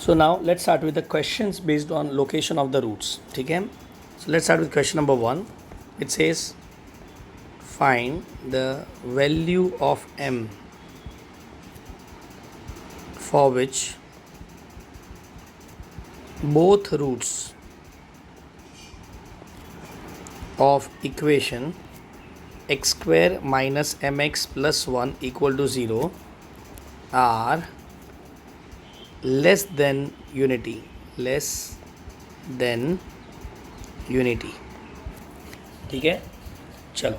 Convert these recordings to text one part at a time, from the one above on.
So now let's start with the questions based on location of the roots. ठीक है. So let's start with question number 1. It says find the value of m for which both roots of equation x square minus mx plus 1 equal to 0 are less than unity. ठीक है. चलो,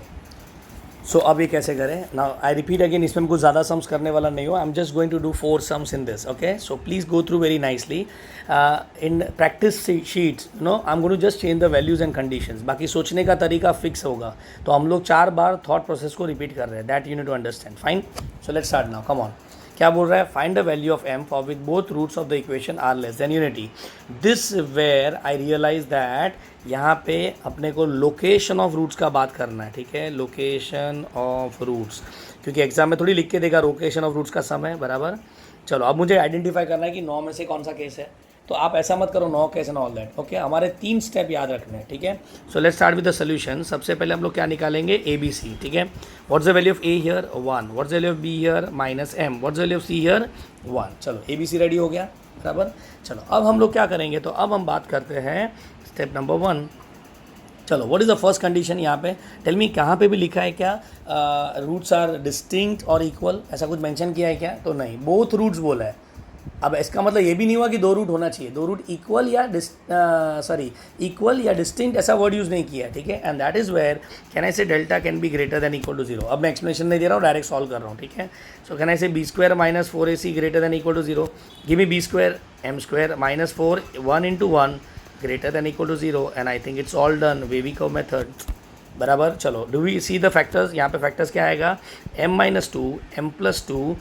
सो अब ये कैसे करें. Now I repeat again, इसमें मैं कुछ ज़्यादा सम्स करने वाला नहीं हो. I am just going to do 4 sums in this. Okay, so please go through very nicely. In practice sheets I am going to just change the values and conditions. बाकी सोचने का तरीका फिक्स होगा. तो हम लोग 4 बार थॉट प्रोसेस को रिपीट कर रहे हैं. That you need to understand. Fine. So let's start now. Come on. क्या बोल रहा है. Find the value of m for which both roots of the equation are less than unity. This where I realise that यहाँ पे अपने को location of roots का बात करना है. ठीक है, लोकेशन ऑफ रूट्स, क्योंकि एग्जाम में थोड़ी लिख के देगा लोकेशन ऑफ रूट्स का समय. बराबर. चलो, अब मुझे आइडेंटिफाई करना है कि 9 में से कौन सा केस है. तो आप ऐसा मत करो 9 case and all that. Okay, हमारे 3 स्टेप याद रखने हैं. ठीक है. So let's start with the solution. सबसे पहले हम लोग क्या निकालेंगे. A B C. ठीक है. What's the value of A here 1. What's the value of B here minus M. What's the value of C here 1. चलो, ए बी सी रेडी हो गया. बराबर. चलो, अब हम लोग क्या करेंगे. तो अब हम बात करते हैं स्टेप नंबर 1. चलो, what is the first condition. यहाँ पे टेल मी, कहाँ पे भी लिखा है क्या रूट्स आर डिस्टिंक्ट और इक्वल, ऐसा कुछ मेंशन किया है क्या. तो नहीं, बोथ रूट्स बोला है. अब इसका मतलब ये भी नहीं हुआ कि 2 रूट होना चाहिए. 2 रूट इक्वल या इक्वल या डिस्टिंक्ट ऐसा वर्ड यूज़ नहीं किया है. ठीक है. And that is where can I say delta can be greater than equal to 0. अब मैं एक्सप्लेनेशन नहीं दे रहा हूँ, डायरेक्ट सॉल्व कर रहा हूँ. ठीक है. सो can I say B square minus 4ac greater than equal to 0. Give me B square M square minus 4 1 into 1 greater than equal to 0. And I think it's all done. वेविकोव method. बराबर. चलो, do we see the factors. यहाँ पे factors क्या आएगा. m minus 2 m plus 2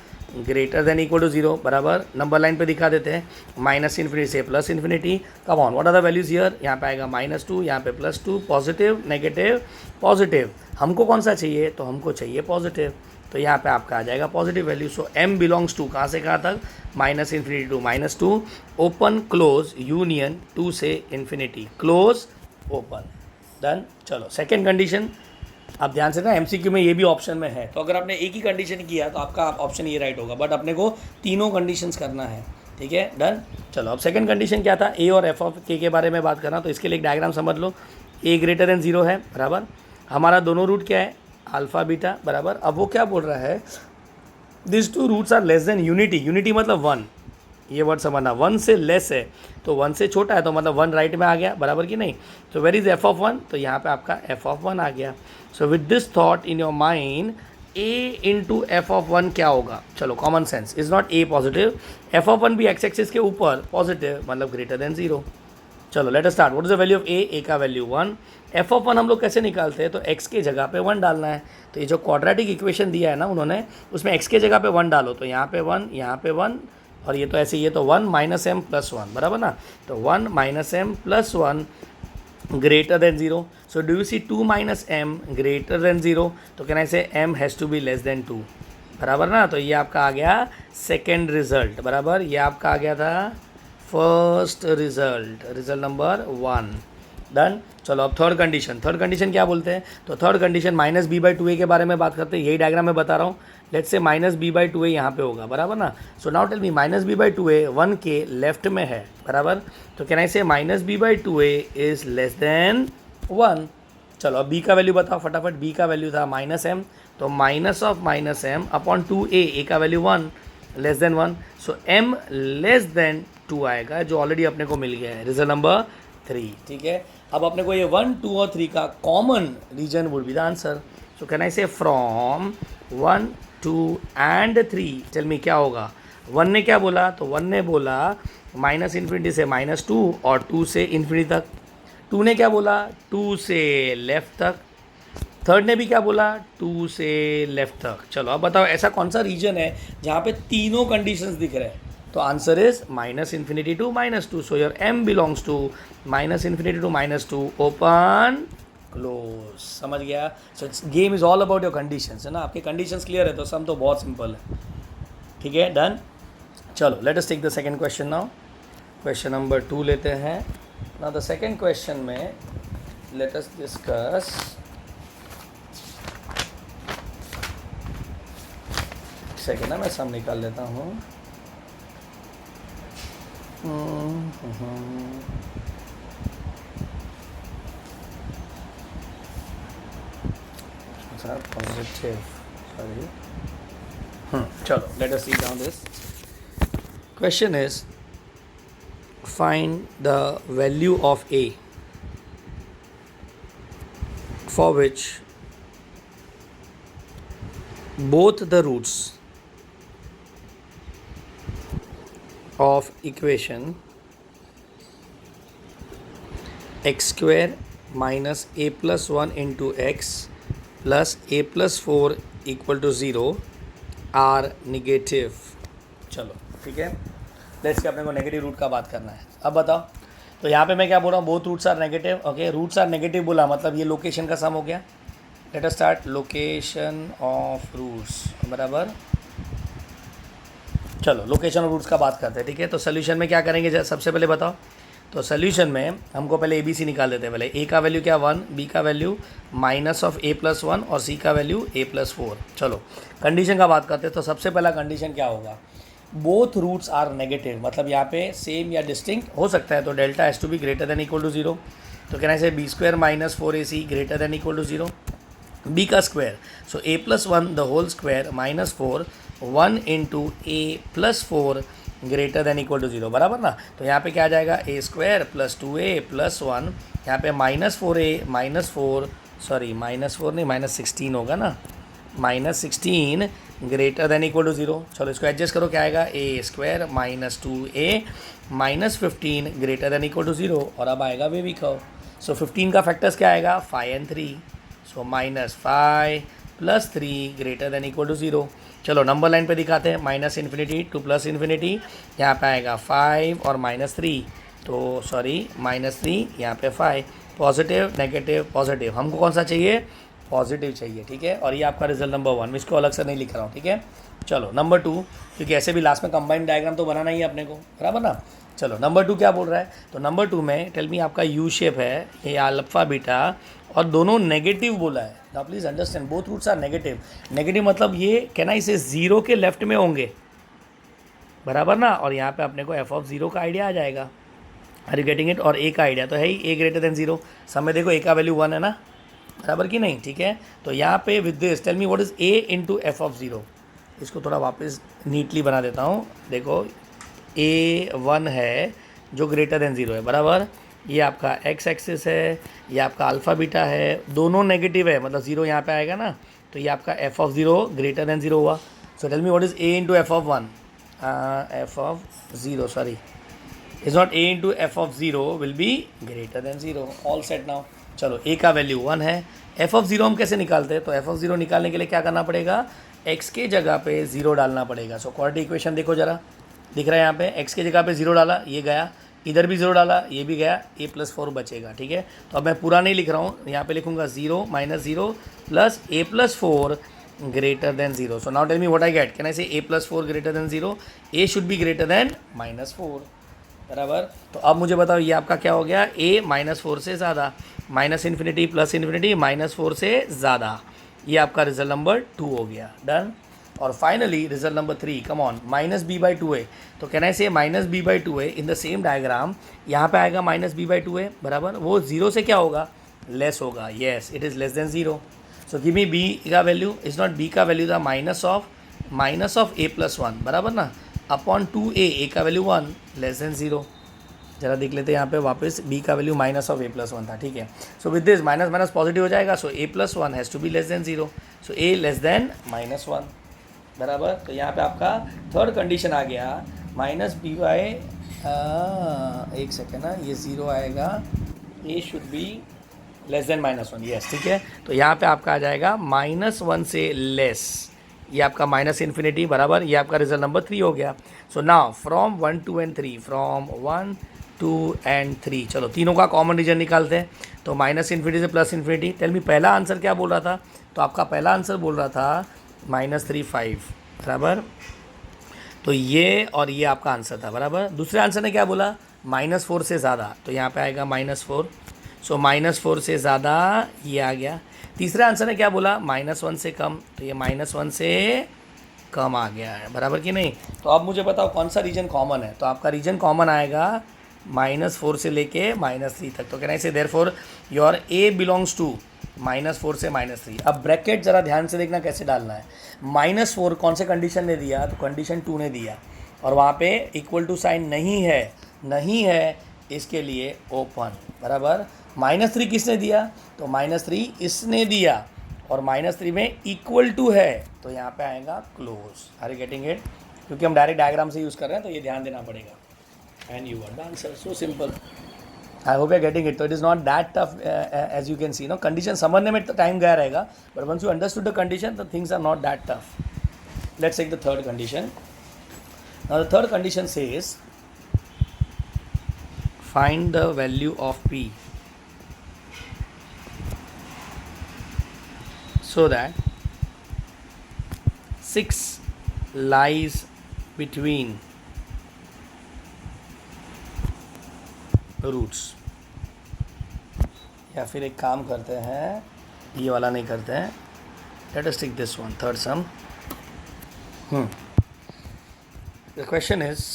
greater than equal to 0. बराबर. Number line पे दिखा देते हैं. माइनस इन्फिनिटी से plus infinity. Come on, what are the values here. यहाँ पे आएगा -2, यहाँ पे +2, पॉजिटिव नेगेटिव पॉजिटिव. हमको कौन सा चाहिए. तो हमको चाहिए पॉजिटिव. तो यहाँ पे आपका आ जाएगा positive value. So m belongs to कहाँ से कहाँ तक. Minus infinity to -2. Open close union 2 से इन्फिनिटी. Close open. डन. चलो, सेकेंड कंडीशन. आप ध्यान से ना, एमसीक्यू में ये भी ऑप्शन में है. तो अगर आपने एक ही कंडीशन किया तो आपका ऑप्शन ये राइट होगा. बट अपने को तीनों कंडीशंस करना है. ठीक है. डन. चलो, अब सेकंड कंडीशन क्या था. ए और एफ ऑफ के बारे में बात करना. तो इसके लिए एक डायग्राम समझ लो. ए ग्रेटर देन 0 है. बराबर. हमारा दोनों रूट क्या है. Alpha beta. बराबर. अब वो क्या बोल रहा है. This 2 roots are less than unity. Unity मतलब 1. ये वर्ड समझना. 1 से लेस है तो 1 से छोटा है, तो मतलब 1 राइट में आ गया. बराबर कि नहीं. तो वेर इज एफ ऑफ 1. तो यहाँ पे आपका एफ ऑफ 1 आ गया. सो with this thought in your mind, A into F of 1 क्या होगा. चलो, common sense. Is not a positive. F of 1 भी एक्स एक्सिस के ऊपर पॉजिटिव, मतलब ग्रेटर देन 0. चलो, let us start. What is the value of A. A का value 1. F of 1 हम लोग कैसे निकालते हैं. तो एक्स के जगह पे 1 डालना है. तो ये जो क्वाड्रेटिक इक्वेशन दिया है ना उन्होंने, उसमें एक्स के जगह पे 1 डालो. तो यहाँ पे 1, यहाँ पे 1, और ये तो ऐसे, ये तो 1 माइनस एम प्लस 1. बराबर ना. तो 1 minus M plus 1 greater than 0. So do you see 2 minus M greater than 0. तो can I say m has to be less than 2. बराबर ना. तो ये आपका आ गया सेकेंड रिजल्ट. बराबर. ये आपका आ गया था first result. Result number 1. Done. चलो, अब थर्ड कंडीशन. थर्ड कंडीशन क्या बोलते हैं. तो थर्ड कंडीशन -b/2a के बारे में बात करते हैं. यही डायग्राम में बता रहा हूँ. लेट्स से -b/2a यहाँ पे होगा. बराबर ना. सो नाउ टेल मी, -b/2a 1 के लेफ्ट में है. बराबर. तो कैन आई से -b/2a इज लेस देन 1. चलो, अब b का वैल्यू बताओ फटाफट. b का वैल्यू था -m. तो minus of -m upon 2a. a का वैल्यू 1 लेस देन 1. सो m लेस देन 2 आएगा, जो ऑलरेडी अपने को मिल गया है. Result number 3. ठीक है. अब अपने को ये 1, 2 और 3 का common region would be the answer. So can I say from 1, 2 and 3. Tell me क्या होगा. 1 ने क्या बोला. तो 1 ने बोला माइनस इन्फिनिटी से -2 और 2 से इन्फिनिटी तक. 2 ने क्या बोला. 2 से लेफ्ट तक. थर्ड ने भी क्या बोला. 2 से लेफ्ट तक. चलो, अब बताओ ऐसा कौन सा रीजन है जहाँ पे तीनों कंडीशंस दिख रहे हैं. तो answer is minus infinity to -2. So your m belongs to minus infinity to -2 open close. समझ गया. So game is all about your conditions, है ना. आपके कंडीशंस क्लियर है तो सम तो बहुत सिंपल है. ठीक है. डन. चलो, let us take the second question now. Question number 2 लेते हैं. नाउ द सेकेंड क्वेश्चन में लेट अस डिस्कस सेकेंड ना मैं सम निकाल लेता हूँ. Positive sorry. चलो let us see down this. Question is, find the value of a for which both the roots of equation x square minus a plus 1 into x plus a plus 4 equal to 0 are negative. चलो ठीक है. Let's के अपने को negative root का बात करना है. अब बताओ. तो यहाँ पे मैं क्या बोल रहा हूँ, both roots are negative. Okay, roots are negative बोला मतलब ये लोकेशन का सम हो गया. Let us start. Location of roots बराबर. चलो लोकेशन ऑफ रूट्स का बात करते हैं. ठीक है, तो सोल्यूशन में क्या करेंगे सबसे पहले बताओ. तो सोल्यूशन में हमको पहले ए बी सी निकाल देते हैं. पहले ए का वैल्यू क्या 1, बी का value minus of A plus 1 और सी का वैल्यू ए प्लस 4. चलो कंडीशन का बात करते हैं. तो सबसे पहला कंडीशन क्या होगा, बोथ रूट्स आर नेगेटिव. मतलब यहाँ पे सेम या डिस्टिंक्ट हो सकता है. तो delta has to be greater than equal to 0. तो can I say B square minus 4ac greater than equal to 0. B का square so A plus 1 the whole square minus 4 1 into A plus 4 greater than equal to 0 बराबर ना. तो यहाँ पे क्या आ जाएगा, ए square plus 2a plus 1. यहाँ पे minus 4a minus 4 sorry minus 4 नहीं माइनस 16 होगा ना. Minus 16 greater than equal to 0. चलो इसको एडजस्ट करो. क्या आएगा, A square minus 2a minus 15 greater than equal to 0. और अब आएगा बेबी कर्व. सो 15 का फैक्टर्स क्या आएगा, 5 and 3. So minus 5 plus 3 greater than equal to 0. चलो नंबर लाइन पे दिखाते हैं. Minus infinity to plus infinity. यहाँ पे आएगा 5 और माइनस 3. तो सॉरी माइनस 3 यहाँ पे 5. Positive negative positive. हमको कौन सा चाहिए, पॉजिटिव चाहिए. ठीक है, और ये आपका रिजल्ट नंबर 1. मैं इसको अलग से नहीं लिख रहा हूँ. ठीक है, चलो नंबर 2, क्योंकि ऐसे भी लास्ट में कंबाइंड डायग्राम तो बनाना ही है अपने को बराबर ना. चलो नंबर 2 क्या बोल रहा है. तो नंबर 2 में टेल मी आपका यू शेप है, ये अल्फा बीटा और दोनों नेगेटिव बोला है. Now please understand both roots are negative. Negative मतलब ये कैन आई से 0 के लेफ्ट में होंगे बराबर ना. और यहाँ पे अपने को एफ ऑफ 0 का आइडिया आ जाएगा. Are you getting it. और ए का आइडिया तो है ही, ए ग्रेटर देन 0. समय देखो ए का वैल्यू 1 है ना बराबर कि नहीं. ठीक है, तो यहाँ पे with this tell me what is A into F of 0. इसको थोड़ा वापस नीटली बना देता हूँ. देखो ए 1 है जो ग्रेटर देन 0 है बराबर. ये आपका एक्स एक्सिस है, ये आपका अल्फ़ा बीटा है, दोनों नेगेटिव है मतलब 0 यहाँ पे आएगा ना. तो ये आपका एफ ऑफ 0 ग्रेटर देन 0 हुआ. So tell me what is A into F of 1. F of 0 sorry is not A into F of 0 will be greater than 0. All set now. चलो ए का वैल्यू 1 है. F of 0 हम कैसे निकालते हैं, तो F of 0 निकालने के लिए क्या करना पड़ेगा, एक्स के जगह पे 0 डालना पड़ेगा. सो क्वाड्रेटिक इक्वेशन देखो जरा, दिख रहा है यहाँ पे एक्स के जगह पे 0 डाला, ये गया. इधर भी 0 डाला, ये भी गया. ए प्लस 4 बचेगा. ठीक है, तो अब मैं पूरा नहीं लिख रहा हूँ, यहाँ पे लिखूँगा 0 minus 0 plus A plus 4 greater than 0. So now tell me what I get. Can I say A plus 4 greater than 0. A should be greater than minus 4 बराबर. तो अब मुझे बताओ ये आपका क्या हो गया, ए माइनस 4 से ज़्यादा. Minus infinity plus infinity minus 4 से ज़्यादा. ये आपका रिजल्ट नंबर 2 हो गया. डन. और finally result number 3, come on, minus B by 2a. तो can I say minus B by 2a in the same diagram. यहाँ पे आएगा माइनस बी बाई 2a बराबर. वो 0 से क्या होगा, लेस होगा. Yes it is less than 0. So give me B का वैल्यू. इज़ नॉट बी का वैल्यू था माइनस ऑफ ए प्लस 1 बराबर ना अपॉन 2a. ए का वैल्यू 1 लेस देन 0. जरा देख लेते हैं यहाँ पे वापस. बी का value minus of A plus 1 था. ठीक है, so with this minus minus positive हो जाएगा. So A plus 1 has to be less than 0. So A less than minus 1 बराबर. तो यहाँ पे आपका थर्ड कंडीशन आ गया, माइनस बी बाई एक सेकेंड ना, ये 0 आएगा. A should be less than minus 1. Yes ठीक है, तो यहाँ पे आपका आ जाएगा माइनस 1 से लेस. ये आपका माइनस इन्फिनिटी बराबर. ये आपका रिजल्ट नंबर 3 हो गया. So now from 1 2 and 3, from 1 2 and 3. चलो तीनों का कॉमन रीजन निकालते हैं. तो माइनस इन्फिनिटी से प्लस इन्फिनिटी. टेल मी पहला आंसर क्या बोल रहा था. तो आपका पहला आंसर बोल रहा था -3 5 बराबर. तो ये और ये आपका आंसर था, बराबर। दूसरे आंसर ने क्या बोला, -4 से ज़्यादा, तो यहाँ पे आएगा -4। सो -4 से ज़्यादा ये आ गया। तीसरे आंसर ने क्या बोला, -1 से कम, तो ये -1 से कम आ गया है, बराबर कि नहीं। तो अब मुझे बताओ कौन सा रीजन कॉमन है। तो आपका रीजन कॉमन आएगा -4 से लेके -3 तक। तो कहना इसे therefore your A belongs to -4 से -3। अब ब्रैकेट ज़रा ध्यान से देखना कैसे डालना है। -4 कौन से कंडीशन ने दिया, तो कंडीशन 2 ने दिया, और वहाँ पे इक्वल टू साइन नहीं है इसके लिए ओपन, बराबर। -3 किसने दिया, तो -3 इसने दिया, और -3 में इक्वल टू है, तो यहाँ पे आएगा close. Are you getting it? क्योंकि हम डायरेक्ट डायग्राम से यूज़ कर रहे हैं तो ये ध्यान देना पड़ेगा। And you got the answer, so simple. I hope you are getting it. तो it is not that tough as you can see, no. Condition समझने में तो टाइम गया रहेगा, but once you understood the condition the things are not that tough. Let's take the third condition. Now the third condition says find the value of p so that 6 lies between roots। या फिर एक काम करते हैं, ये वाला नहीं करते हैं, let us take this one, third sum. The question is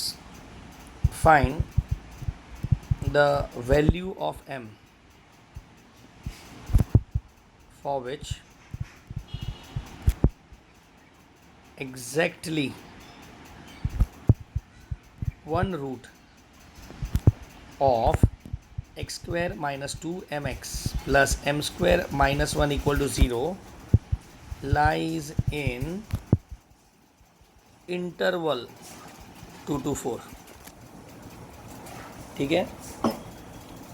find the value of m for which exactly 1 root of x square minus 2mx plus m square minus 1 equal to 0 lies in interval 2 to 4। ठीक है,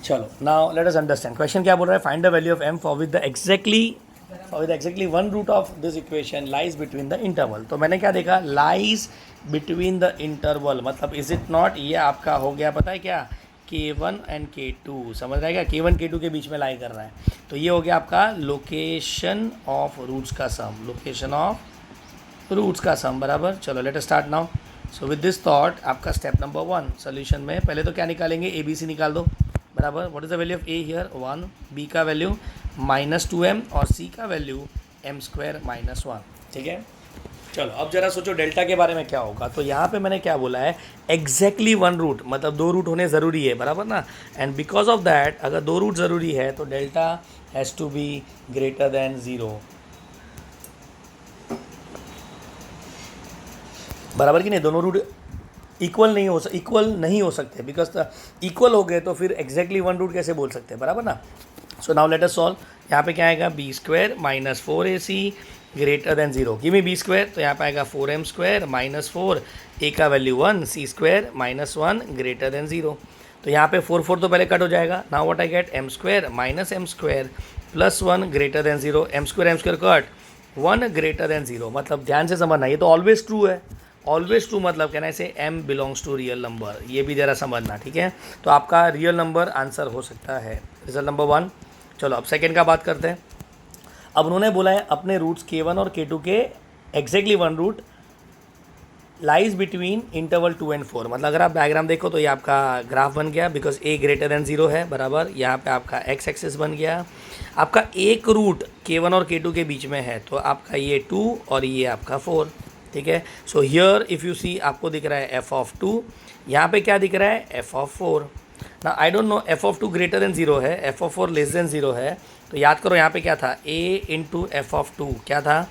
चलो now let us understand question क्या बोल रहा है। Find the value of m for with the exactly 1 root of this equation lies between the interval. तो मैंने क्या देखा, लाइज बिटवीन द इंटरवल, मतलब इज इट नॉट, ये आपका हो गया पता है क्या, k1 एंड k2, समझ रहा है क्या, k1 k2 के बीच में लाई कर रहा है। तो ये हो गया आपका लोकेशन ऑफ रूट्स का सम, लोकेशन ऑफ रूट्स का सम, बराबर। चलो let us start now. So with this thought आपका स्टेप नंबर 1 सोल्यूशन में पहले तो क्या निकालेंगे, ए बी सी निकाल दो, बराबर। What is the value of A here 1, B का वैल्यू -2m और सी का वैल्यू m स्क्वायर -1। ठीक है, चलो अब जरा सोचो डेल्टा के बारे में क्या होगा। तो यहाँ पे मैंने क्या बोला है, एग्जैक्टली 1 रूट, मतलब 2 रूट होने ज़रूरी है, बराबर ना। एंड बिकॉज ऑफ दैट अगर 2 रूट ज़रूरी है तो delta has to be greater than 0, बराबर कि नहीं। दोनों रूट इक्वल नहीं हो सकते, बिकॉज इक्वल हो गए तो फिर एग्जैक्टली 1 रूट कैसे बोल सकते हैं, बराबर ना। So now let us solve. यहाँ पे क्या आएगा, B square minus 4ac greater than 0, give me B square. तो यहाँ पे आएगा 4m स्क्वायर -4, ए का value 1, C square -1 greater than 0। तो यहाँ पे 4 तो पहले कट हो जाएगा। Now what I get, m square minus m square +1 greater than 0, m square cut 1 greater than 0। मतलब ध्यान से समझना, ये तो ऑलवेज ट्रू है, ऑलवेज ट्रू मतलब कहना इसे m belongs to real number, ये भी ज़रा समझना, ठीक है। तो आपका रियल नंबर आंसर हो सकता है, रिजल्ट नंबर 1। चलो अब सेकंड का बात करते हैं। अब उन्होंने बोला है अपने रूट्स k1 और k2 के exactly 1 root lies between interval 2 and 4। मतलब अगर आप डायग्राम देखो तो ये आपका ग्राफ बन गया, बिकॉज a ग्रेटर देन 0 है, बराबर। यहाँ पे आपका x एक्सिस बन गया। आपका एक रूट k1 और k2 के बीच में है, तो आपका ये 2 और ये आपका 4, ठीक है। So here if you see आपको दिख रहा है f(2), यहाँ पे क्या दिख रहा है f(4). ना I don't know f(2) greater than 0 है, f(4) लेस देन 0 है। तो याद करो यहाँ पे क्या था, a इंटू f(2) क्या था,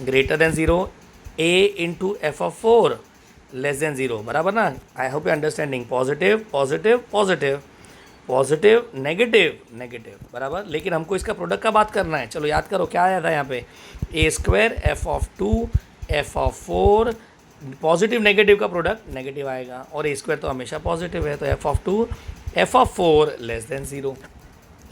greater than 0, a into f(4) less than 0, बराबर ना। आई hope you understanding, positive positive positive positive negative negative, बराबर। लेकिन हमको इसका प्रोडक्ट का बात करना है। चलो याद करो क्या आया था यहाँ पे, a square f(2) f(4) positive negative का प्रोडक्ट नेगेटिव आएगा, और a स्क्वायर तो हमेशा पॉजिटिव है, तो f(2) f(4) less than 0।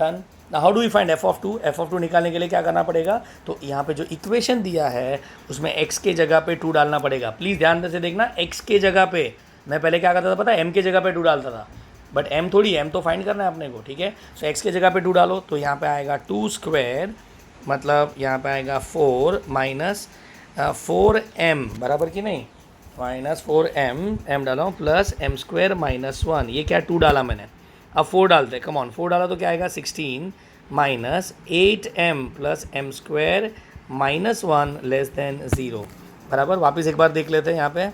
Done. ना how do we find f(2) निकालने के लिए क्या करना पड़ेगा, तो यहाँ पे जो इक्वेशन दिया है उसमें x के जगह पे 2 डालना पड़ेगा। प्लीज़ ध्यान से देखना, x के जगह पे, मैं पहले क्या करता था पता है, m के जगह पे 2 डालता था, बट m थोड़ी, m तो फाइंड करना है अपने को, ठीक है। सो x के जगह पे 2 डालो, तो यहाँ पे आएगा 2 स्क्वायर, मतलब यहाँ पे आएगा 4 माइनस 4m, बराबर कि नहीं, माइनस 4m डाला हूँ प्लस m² -1, ये क्या 2 डाला मैंने, अब 4 डालते हैं, कम ऑन 4 डाला तो क्या आएगा 16 minus 8m plus m² -1 less than 0 बराबर। वापस एक बार देख लेते हैं यहाँ पे,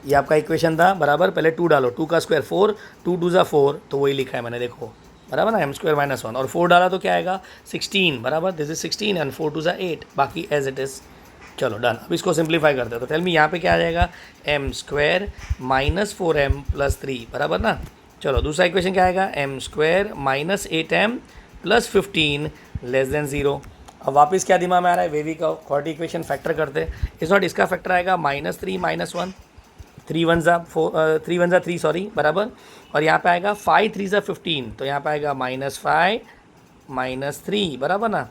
ये आपका इक्वेशन था बराबर, पहले 2 डालो, 2 का स्क्वायर 4, 2 2 = 4, तो वही लिखा है मैंने, देखो बराबर ना, m² -1, और 4 डाला तो क्या आएगा 16 बराबर, दिस इज 16 एंड 4 2 = 8, बाकी एज इट इज़। चलो डन। अब इसको सिंप्लीफाई करते हैं, तो टेल मी यहाँ पे क्या आ जाएगा, m² -4m + 3 बराबर ना। चलो दूसरा इक्वेशन क्या आएगा, m² -8m + 15 लेस देन 0। अब वापस क्या दिमाग में आ रहा है, वेवी का क्वाड्रेटिक इक्वेशन फैक्टर करते हैं, इस नॉट इसका फैक्टर आएगा -3 -1, 3 1 = 3 सॉरी बराबर, और यहाँ पे आएगा 5 3 = 15, तो यहाँ पे आएगा -5 -3 बराबर ना,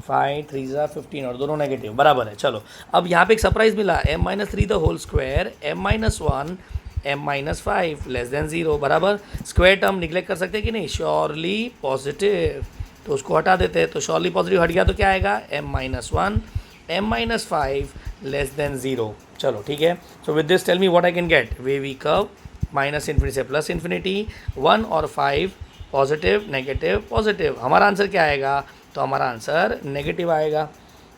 5 3 = 15 और दोनों नेगेटिव बराबर है। चलो अब यहाँ पे एक सरप्राइज मिला, m - 3 the whole square m - 1 m - 5 less than 0 बराबर। स्क्वायर टर्म निगलेक्ट कर सकते हैं कि नहीं, श्योरली पॉजिटिव, तो उसको हटा देते हैं, तो श्योरली पॉजिटिव हट गया तो क्या आएगा m - 1 m - 5 लेस देन 0। चलो ठीक है, so with this tell me what I can get, wavy curve -∞ से +∞, 1 और 5 पॉजिटिव नेगेटिव पॉजिटिव, हमारा आंसर क्या आएगा, तो हमारा आंसर नेगेटिव आएगा।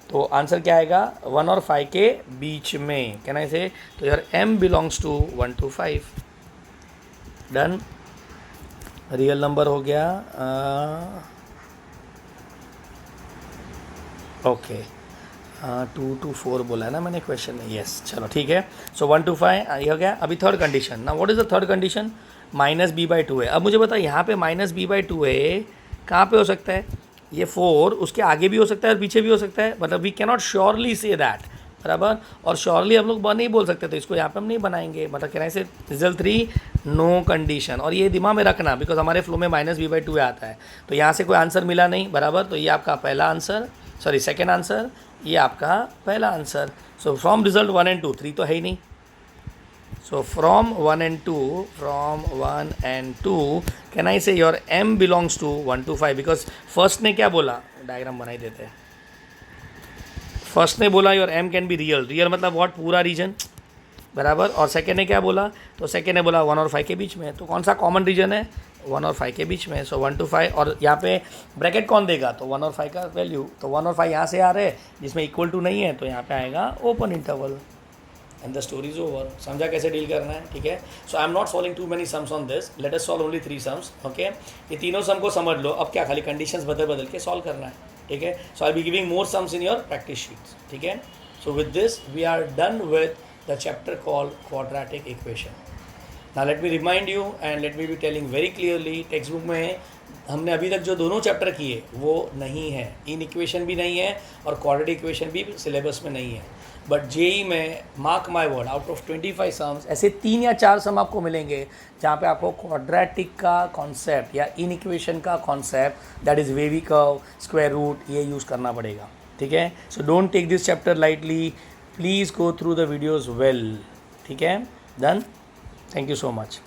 तो आंसर क्या आएगा, 1 और 5 के बीच में, कैन आई से, तो यार m belongs to 1 to 5। Done, real number हो गया, ओके 2 to 4 बोला है ना मैंने क्वेश्चन में, यस चलो ठीक है। सो 1 to 5 ये हो गया। अभी थर्ड कंडीशन, ना what is the third condition, -b/2 है। अब मुझे बता, यहाँ पे -b/2 है, कहाँ पे हो सकता है, ये 4 उसके आगे भी हो सकता है और पीछे भी हो सकता है, मतलब we can not surely say that बराबर, और श्योरली हम लोग नहीं बोल सकते, तो इसको यहाँ पे हम नहीं बनाएंगे, मतलब कहना से रिजल्ट 3 नो कंडीशन, और ये दिमाग में रखना बिकॉज हमारे फ्लो में -b/2 आता है, तो यहाँ से कोई आंसर मिला नहीं बराबर, तो ये आपका पहला आंसर, सॉरी सेकेंड आंसर, ये आपका पहला answer. So from result 1 and 2, 3 तो है ही नहीं, so from 1 and 2 can I say your m belongs to 1 to 5 because first ने क्या बोला, डायग्राम बनाई देते हैं, फर्स्ट ने बोला your m can be real मतलब व्हाट, पूरा रीजन बराबर, और सेकेंड ने क्या बोला, तो सेकेंड ने बोला 1 और 5 के बीच में, तो कौन सा कॉमन रीजन है, 1 और 5 के बीच में, सो 1 to 5, और यहाँ पे ब्रैकेट कौन देगा, तो 1 और 5 का वैल्यू, तो 1 और 5 यहाँ से आ रहे हैं जिसमें इक्वल टू नहीं है, तो यहाँ पे आएगा open interval and the story is over. समझा कैसे डील करना है, ठीक है। So I am not solving too many sums on this, let us solve only 3 sums, okay. ये तीनों सम को समझ लो, अब क्या खाली कंडीशंस बदल के सॉल्व करना है, ठीक है। So I be giving more sums in your practice sheets, ठीक है। So with this we are done with the chapter called quadratic equation. Now let me remind you and let me be telling very clearly, textbook में हमने अभी तक जो दोनों chapter किए वो नहीं है, इन इक्वेशन भी नहीं है और क्वाड्रेटिक इक्वेशन भी सिलेबस में नहीं है, बट जेई में mark my word, out of 25 sums ऐसे 3 या 4 सम आपको मिलेंगे जहाँ पे आपको क्वाड्रेटिक का कॉन्सेप्ट या इन इक्वेशन का concept, that is wavy curve, square root, ये यूज़ करना पड़ेगा, ठीक है। So don't take this chapter lightly, please go through the videos well, ठीक है। Done, thank you so much.